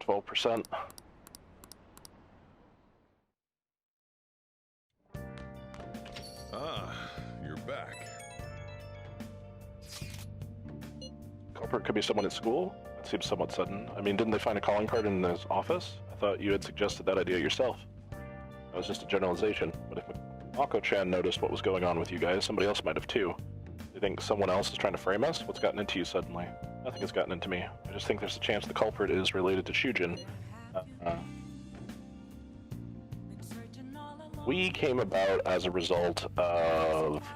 12%. Ah, you're back. Culprit could be someone at school? That seems somewhat sudden. I mean, didn't they find a calling card in his office? I thought you had suggested that idea yourself. That was just a generalization, but if Mako-chan noticed what was going on with you guys, somebody else might have too. Do you think someone else is trying to frame us? What's gotten into you suddenly? Nothing has gotten into me. I just think there's a chance the culprit is related to Shujin. We came about as a result of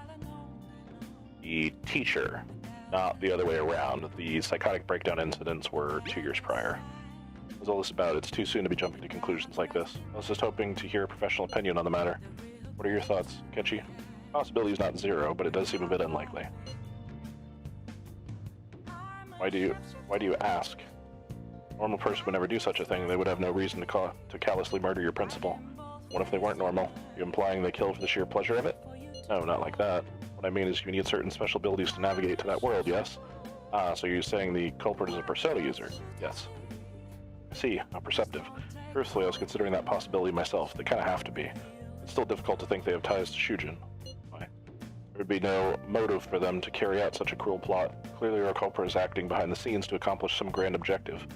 the teacher, not the other way around. The psychotic breakdown incidents were 2 years prior. What's all this about? It's too soon to be jumping to conclusions like this. I was just hoping to hear a professional opinion on the matter. What are your thoughts, Kenshi? Possibility is not zero, but it does seem a bit unlikely. Why do you ask? A normal person would never do such a thing. They would have no reason to callously murder your principal. What if they weren't normal? Are you implying they kill for the sheer pleasure of it? No, not like that. What I mean is you need certain special abilities to navigate to that world, yes? Ah, so you're saying the culprit is a persona user? Yes. I see, how perceptive. Truthfully, I was considering that possibility myself. They kind of have to be. It's still difficult to think they have ties to Shujin. Why? There would be no motive for them to carry out such a cruel plot. Clearly our culprit is acting behind the scenes to accomplish some grand objective.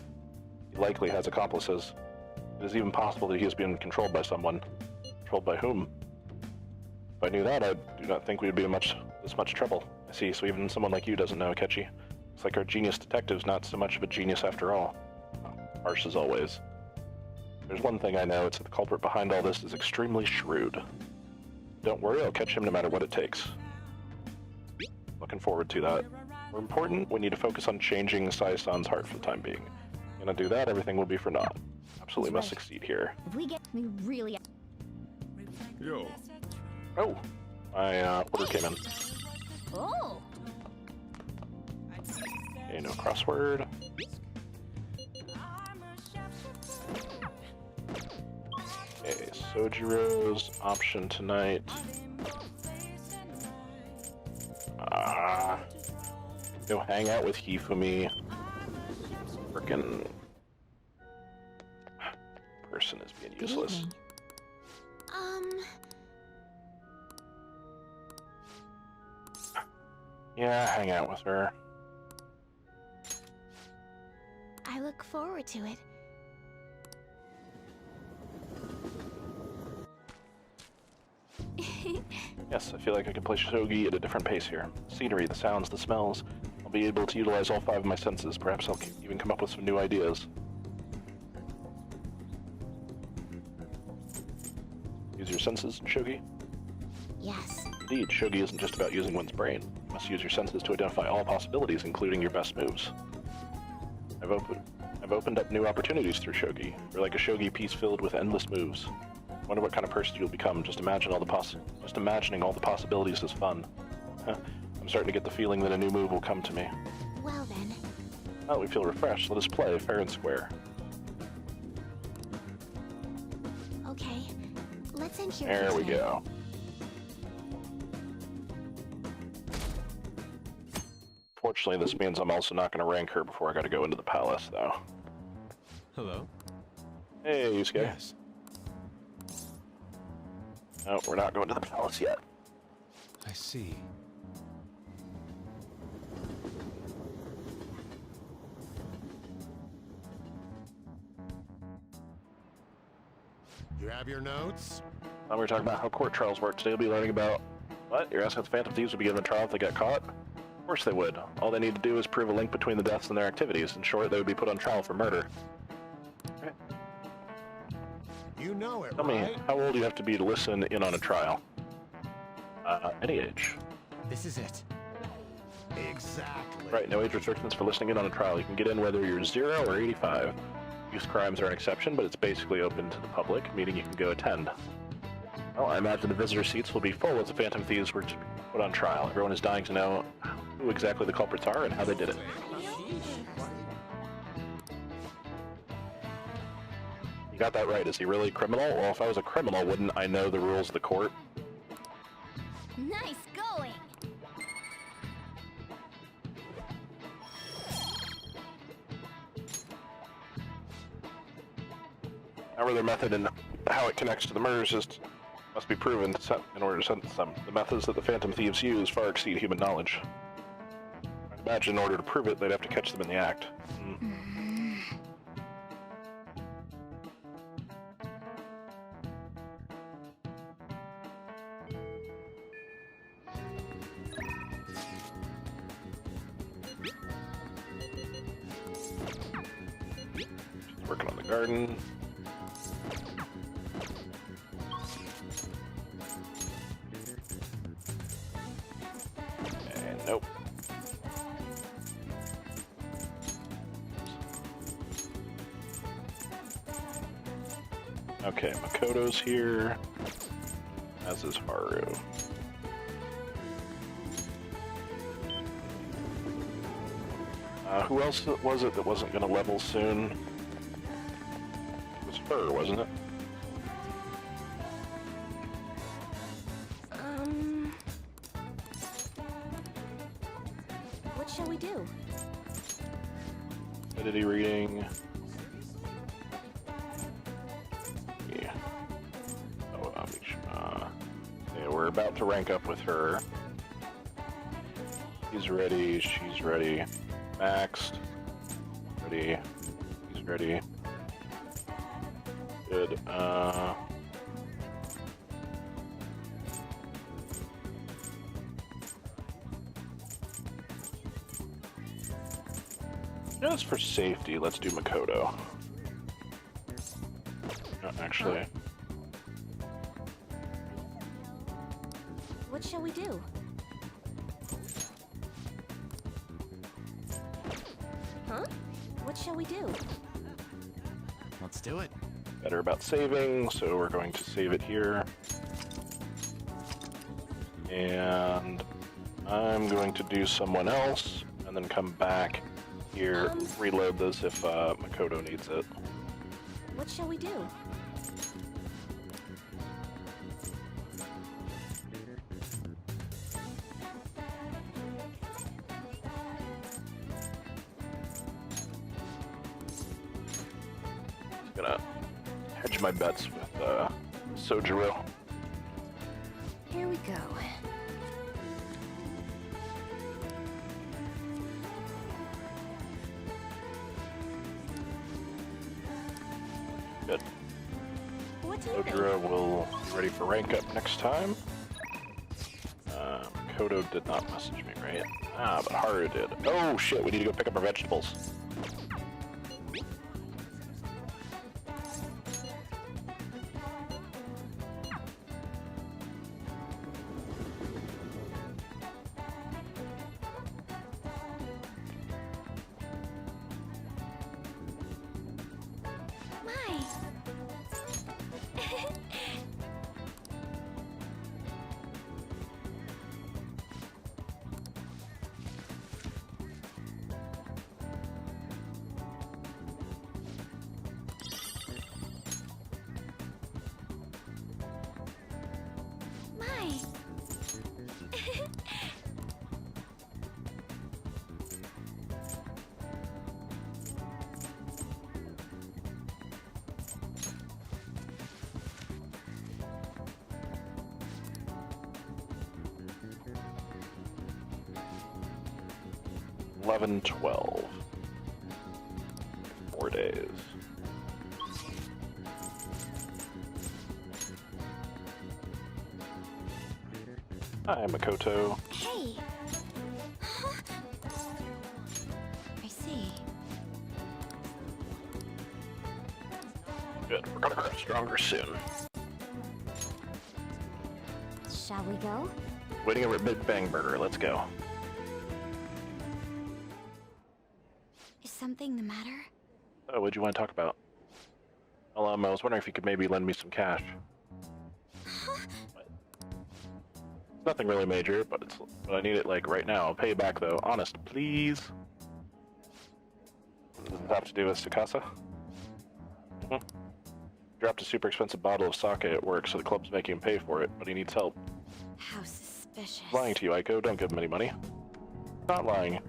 He likely has accomplices. It is even possible that he is being controlled by someone. Controlled by whom? If I knew that, I do not think we would be in this much trouble. I see, so even someone like you doesn't know, Akechi. Looks like our genius detective's not so much of a genius after all. Harsh as always. There's one thing I know, it's that the culprit behind all this is extremely shrewd. Don't worry, I'll catch him no matter what it takes. Looking forward to that. More important, we need to focus on changing Sai-san's heart for the time being. Gonna do that, everything will be for naught. Absolutely must succeed here. If we get me really... Yo. Oh, my order came in. Oh! Okay, no crossword. Okay, Sojiro's option tonight. Go hang out with Hifumi. Frickin' person is being useless. Yeah, hang out with her. I look forward to it. Yes, I feel like I can play shogi at a different pace here. Scenery, the sounds, the smells. I'll be able to utilize all 5 of my senses. Perhaps I'll even come up with some new ideas. Use your senses in shogi? Yes. Indeed, shogi isn't just about using one's brain. You must use your senses to identify all possibilities, including your best moves. I've opened up new opportunities through shogi. You're like a shogi piece filled with endless moves. I wonder what kind of person you'll become. Just imagining all the possibilities is fun. I'm starting to get the feeling that a new move will come to me. Well then. Well, we feel refreshed. Let us play fair and square. Okay. Let's end here. There we go. Fortunately, this means I'm also not going to rank her before I got to go into the palace, though. Hello? Hey, Yusuke. Yes. No, we're not going to the palace yet. I see. You have your notes? We were talking about how court trials work. Today we'll be learning about... What? You're asking if the Phantom Thieves would be given a trial if they got caught? Of course they would. All they need to do is prove a link between the deaths and their activities. In short, they would be put on trial for murder. Okay. You know it, Tell me, how old do you have to be to listen in on a trial? Any age. This is it. Exactly. Right, no age restrictions for listening in on a trial. You can get in whether you're 0 or 85. Youth crimes are an exception, but it's basically open to the public, meaning you can go attend. Well, I imagine the visitor seats will be full as the Phantom Thieves were to be put on trial. Everyone is dying to know who exactly the culprits are and how they did it. You got that right. Is he really a criminal? Well, if I was a criminal, wouldn't I know the rules of the court? Nice going. However, their method and how it connects to the murders must be proven in order to sentence them. The methods that the Phantom Thieves use far exceed human knowledge. I imagine in order to prove it, they'd have to catch them in the act. She's working on the garden. Nope. Okay, Makoto's here, as is Haru. Who else was it that wasn't going to level soon? It was her, wasn't it? What shall we do? Identity reading. Yeah. Oh, yeah, we're about to rank up with her. He's ready, she's ready. Maxed. Ready. He's ready. Good. Just for safety, let's do Makoto. No, actually. What shall we do? Huh? What shall we do? Let's do it. Better about saving, so we're going to save it here. And I'm going to do someone else, and then come back here, reload this if Makoto needs it. What shall we do? Gonna hedge my bets with Sojiro. Here we go. Good. What do you think? Sojiro will be ready for rank up next time. Makoto did not message me, right? Ah, but Haru did. Oh shit, we need to go pick up our vegetables. My. 11/12. 4 days. Hi, Makoto. Hey. I see. Good. We're gonna grow stronger soon. Shall we go? Waiting over at Big Bang Burger. Let's go. Is something the matter? Oh, what'd you want to talk about? Well, I was wondering if you could maybe lend me some cash. It's nothing really major, but I need it like right now. I'll pay you back though. Honest, please. Does it have to do with Tsukasa? Dropped a super expensive bottle of sake at work, so the club's making him pay for it, but he needs help. How suspicious. Lying to you, Aiko. Don't give him any money. Not lying.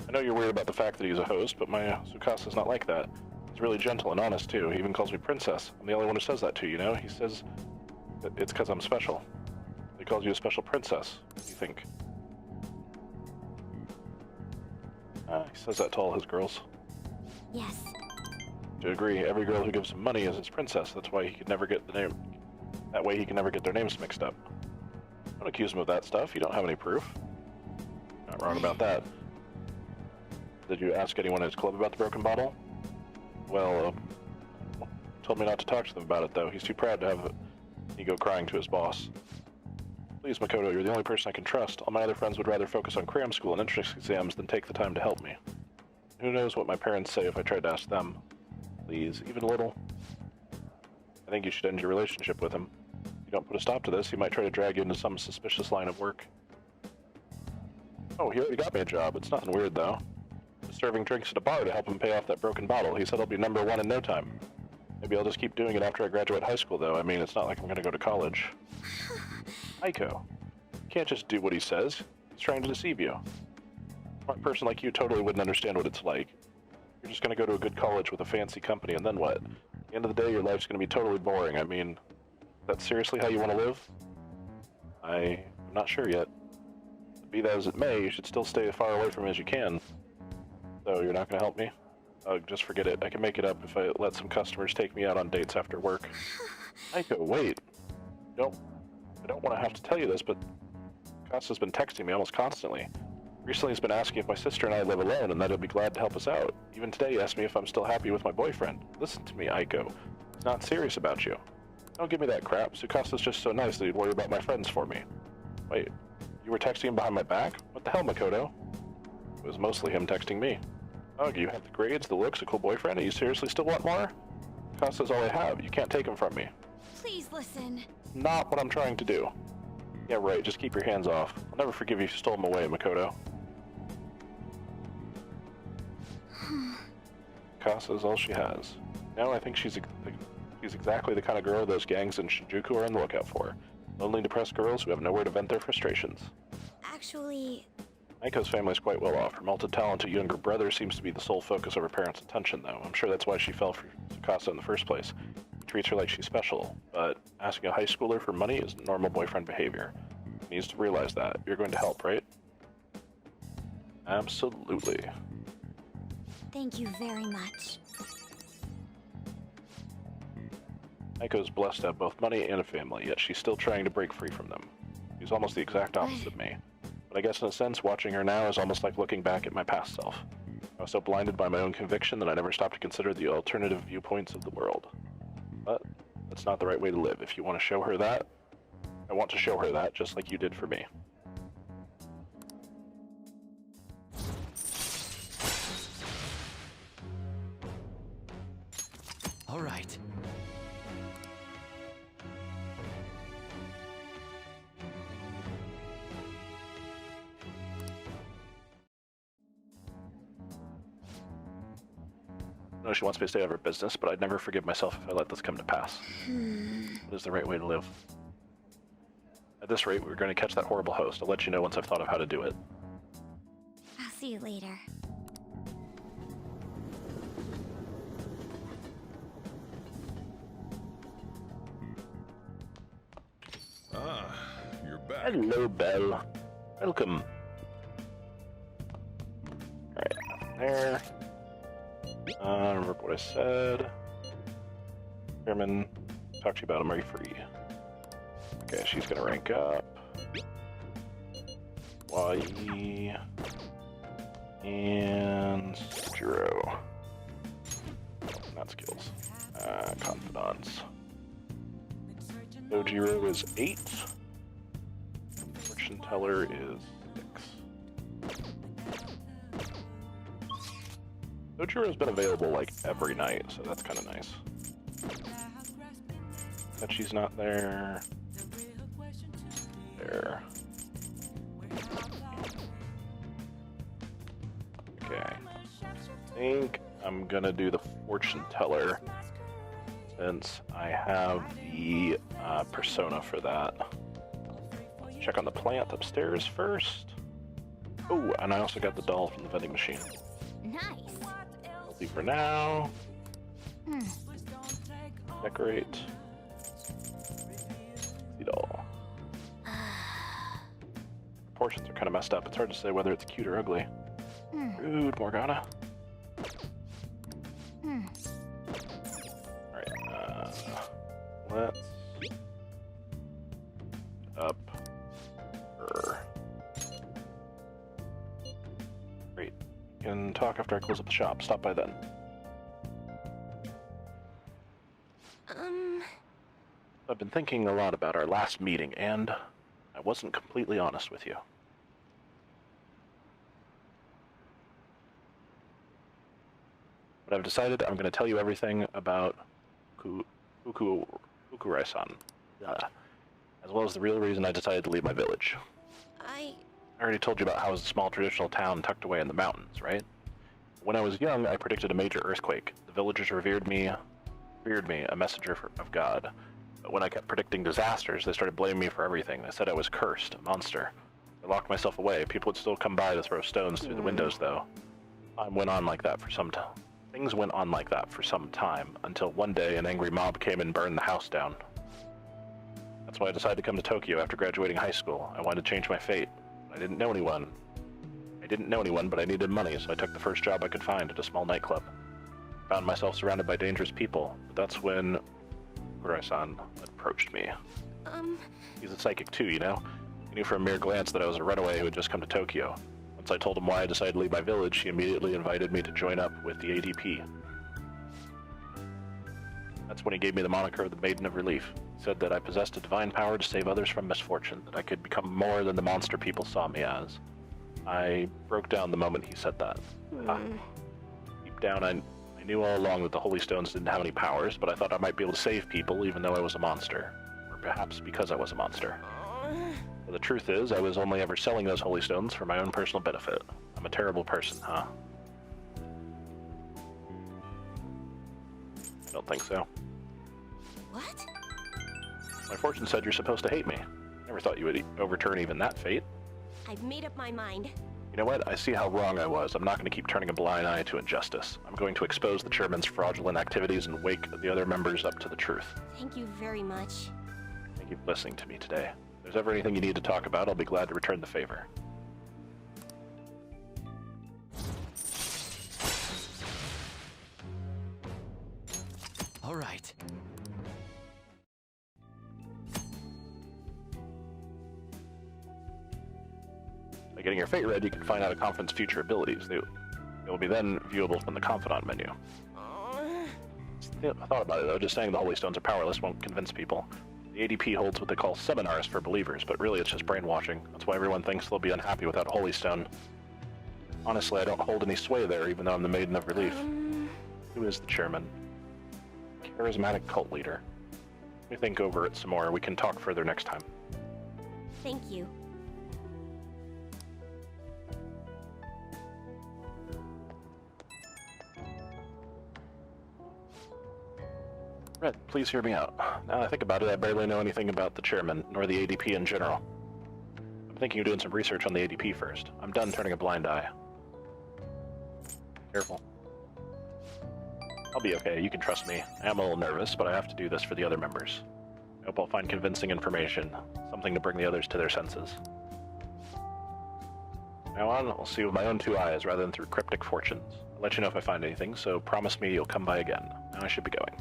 I know you're worried about the fact that he's a host, but my Tsukasa's not like that. He's He's really gentle and honest, too. He even calls me princess. I'm the only one who says that to you, you know? He says that it's because I'm special. He calls you a special princess. What do you think? He says that to all his girls. Yes. To agree, every girl who gives him money is his princess. That's why he could never get the name. That way he can never get their names mixed up. Don't accuse him of that stuff. You don't have any proof. Not wrong about that. Did you ask anyone at his club about the broken bottle? Well, told me not to talk to them about it, though. He's too proud to have me go crying to his boss. Please, Makoto, you're the only person I can trust. All my other friends would rather focus on cram school and entrance exams than take the time to help me. Who knows what my parents say if I tried to ask them. Please, even a little. I think you should end your relationship with him. If you don't put a stop to this, he might try to drag you into some suspicious line of work. Oh, he already got me a job. It's nothing weird, though. Just serving drinks at a bar to help him pay off that broken bottle. He said I'll be #1 in no time. Maybe I'll just keep doing it after I graduate high school, though. I mean, it's not like I'm going to go to college. Aiko, you can't just do what he says. He's trying to deceive you. A smart person like you totally wouldn't understand what it's like. You're just going to go to a good college with a fancy company, and then what? At the end of the day, your life's going to be totally boring. I mean, that's seriously how you want to live? I'm not sure yet. Be that as it may, you should still stay as far away from him as you can. So you're not going to help me? Oh, just forget it. I can make it up if I let some customers take me out on dates after work. Aiko, wait. I don't want to have to tell you this, but Costa's been texting me almost constantly. Recently he's been asking if my sister and I live alone and that he'll be glad to help us out. Even today he asked me if I'm still happy with my boyfriend. Listen to me, Aiko. He's not serious about you. Don't give me that crap. Tsukasa's just so nice that he'd worry about my friends for me. Wait, you were texting him behind my back? What the hell, Makoto? It was mostly him texting me. Oh, you have the grades, the looks, a cool boyfriend, and you seriously still want more? Costa's all I have. You can't take him from me. Please listen. Not what I'm trying to do. Yeah, right. Just keep your hands off. I'll never forgive you if you stole him away, Makoto. Costa's all she has. Now I think she's exactly the kind of girl those gangs in Shinjuku are on the lookout for. Lonely, depressed girls who have nowhere to vent their frustrations. Actually... Aiko's family is quite well off. Her multi-talented younger brother seems to be the sole focus of her parents' attention, though. I'm sure that's why she fell for Tsukasa in the first place. He treats her like she's special, but asking a high schooler for money is normal boyfriend behavior. He needs to realize that. You're going to help, right? Absolutely. Thank you very much. Aiko's blessed to have both money and a family, yet she's still trying to break free from them. She's almost the exact opposite of me. But I guess in a sense, watching her now is almost like looking back at my past self. I was so blinded by my own conviction that I never stopped to consider the alternative viewpoints of the world. But that's not the right way to live. If you want to show her that, I want to show her that, just like you did for me. All right. I know she wants me to stay out of her business, but I'd never forgive myself if I let this come to pass. What is the right way to live? At this rate, we're going to catch that horrible host. I'll let you know once I've thought of how to do it. I'll see you later. Ah, you're back. Hello, Belle. Welcome. Alright, there. Remember what I said. Chairman, talk to you about him. Are you free? Okay, she's gonna rank up. YE and Jiro. Not skills. Confidants. Ojiro is 8. Fortune teller is 6. Ojiro's been available like every night, so that's kind of nice. But she's not there. There. Okay. I think I'm gonna do the fortune teller since I have the persona for that. Let's check on the plant upstairs first. Oh, and I also got the doll from the vending machine. Nice. Healthy for now. Decorate. Eat all. Proportions are kind of messed up. It's hard to say whether it's cute or ugly. Rude, Morgana. Alright, let's up her. Great. We can talk after I close up the shop. Stop by then. I've been thinking a lot about our last meeting, and I wasn't completely honest with you. But I've decided I'm going to tell you everything about Ukurai-san, as well as the real reason I decided to leave my village. I already told you about how it was a small traditional town tucked away in the mountains, right? When I was young, I predicted a major earthquake. The villagers revered me, a messenger of God. But when I kept predicting disasters, they started blaming me for everything. They said I was cursed, a monster. I locked myself away. People would still come by to throw stones through the windows, though. Things went on like that for some time, until one day an angry mob came and burned the house down. That's why I decided to come to Tokyo after graduating high school. I wanted to change my fate. I didn't know anyone, but I needed money, so I took the first job I could find at a small nightclub. Found myself surrounded by dangerous people, but that's when Ukurai-san approached me. He's a psychic too, you know? He knew from a mere glance that I was a runaway who had just come to Tokyo. Once I told him why I decided to leave my village, he immediately invited me to join up with the ADP. That's when he gave me the moniker of the Maiden of Relief. He said that I possessed a divine power to save others from misfortune, that I could become more than the monster people saw me as. I broke down the moment he said that. Deep down, I knew all along that the Holy Stones didn't have any powers, but I thought I might be able to save people even though I was a monster. Or perhaps because I was a monster. But the truth is, I was only ever selling those Holy Stones for my own personal benefit. I'm a terrible person, huh? I don't think so. What? My fortune said you're supposed to hate me. Never thought you would overturn even that fate. I've made up my mind. You know what? I see how wrong I was. I'm not going to keep turning a blind eye to injustice. I'm going to expose the chairman's fraudulent activities and wake the other members up to the truth. Thank you very much. Thank you for listening to me today. If there's ever anything you need to talk about, I'll be glad to return the favor. All right. By getting your fate read, you can find out a confidant's future abilities. They will be then viewable from the Confidant menu. I thought about it though, just saying the Holy Stones are powerless won't convince people. The ADP holds what they call seminars for believers, but really it's just brainwashing. That's why everyone thinks they'll be unhappy without a Holy Stone. Honestly, I don't hold any sway there, even though I'm the Maiden of Relief. Who is the chairman? Charismatic cult leader. Let me think over it some more. We can talk further next time. Thank you. Red, please hear me out. Now that I think about it, I barely know anything about the chairman, nor the ADP in general. I'm thinking of doing some research on the ADP first. I'm done turning a blind eye. Careful. I'll be okay, you can trust me. I am a little nervous, but I have to do this for the other members. I hope I'll find convincing information, something to bring the others to their senses. Now on, I'll see with my own two eyes rather than through cryptic fortunes. I'll let you know if I find anything, so promise me you'll come by again. Now I should be going.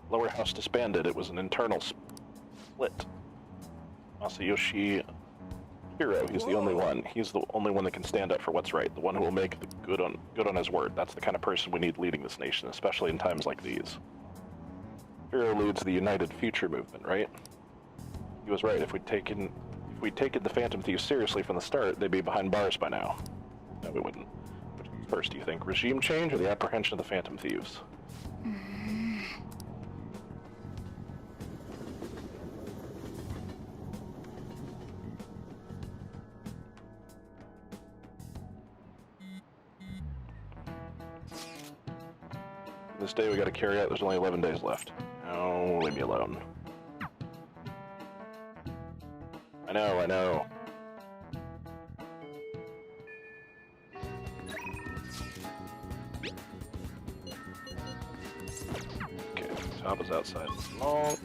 Lower house disbanded. It was an internal split. Masayoshi Hiro, he's the only one. He's the only one that can stand up for what's right, the one who will make the good on his word. That's the kind of person we need leading this nation, especially in times like these. Hiro leads the United Future movement, right? He was right. If we'd taken the Phantom Thieves seriously from the start, they'd be behind bars by now. No, we wouldn't. Which comes first, do you think? Regime change or the apprehension of the Phantom Thieves? This day we gotta carry out, there's only 11 days left. Oh, leave me alone. I know. Okay, top is outside Monk.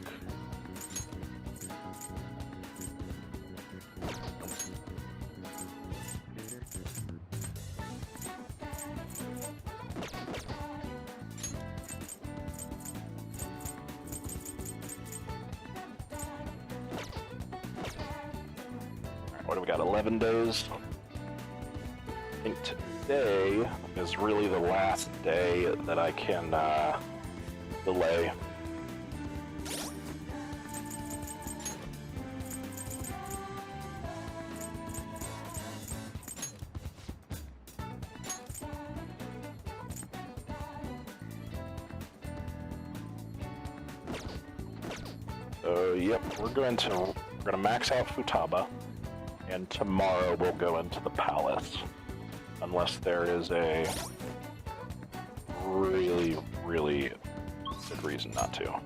What do we got, 11 days? I think today is really the last day that I can delay. So, yep, we're gonna max out Futaba. And tomorrow we'll go into the palace. Unless there is a really, really good reason not to.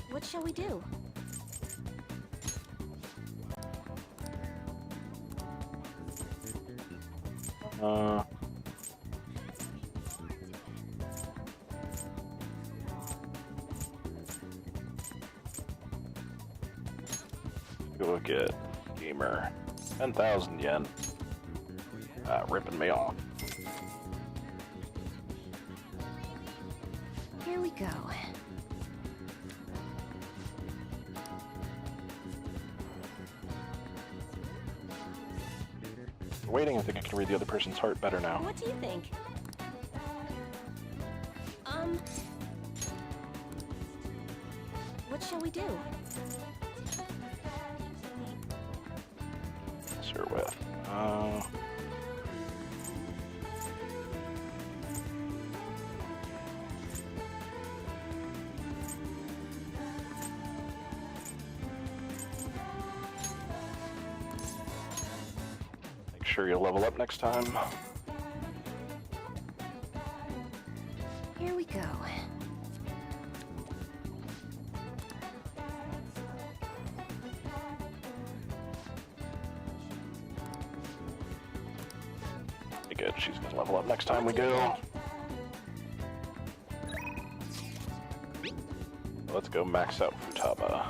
What shall we do? Go look at gamer. 10,000 yen. Ripping me off. Here we go. Waiting, I think I can read the other person's heart better now. What do you think? What shall we do? Sir with. Make sure you level up next time. Here we go. Good, she's gonna level up next time we go. Let's go max out Futaba.